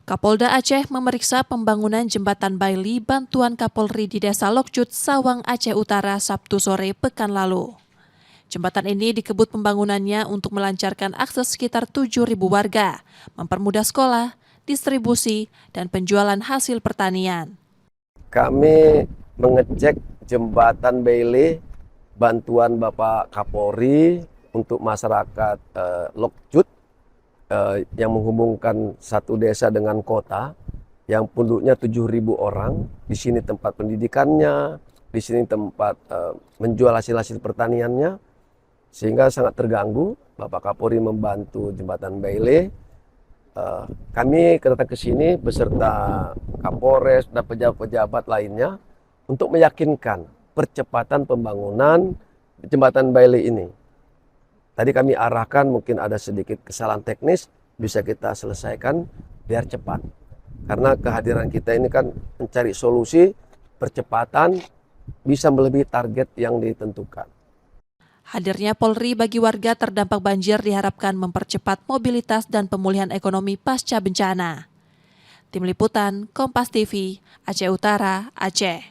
Kapolda Aceh memeriksa pembangunan jembatan Baili bantuan Kapolri di Desa Lokcut, Sawang, Aceh Utara, Sabtu sore pekan lalu. Jembatan ini dikebut pembangunannya untuk melancarkan akses sekitar 7.000 warga, mempermudah sekolah, distribusi, dan penjualan hasil pertanian. Kami mengecek jembatan Baili bantuan Bapak Kapolri untuk masyarakat Lokcut yang menghubungkan satu desa dengan kota yang penduduknya 7.000 orang. Di sini tempat pendidikannya, di sini tempat menjual hasil-hasil pertaniannya, sehingga sangat terganggu. Bapak Kapolri membantu jembatan Baili. Kami datang ke sini beserta Kapolres dan pejabat-pejabat lainnya untuk meyakinkan percepatan pembangunan jembatan Baili ini. Tadi kami arahkan mungkin ada sedikit kesalahan teknis, bisa kita selesaikan biar cepat. Karena kehadiran kita ini kan mencari solusi percepatan bisa melebihi target yang ditentukan. Hadirnya Polri bagi warga terdampak banjir diharapkan mempercepat mobilitas dan pemulihan ekonomi pasca bencana. Tim Liputan, Kompas TV, Aceh Utara, Aceh.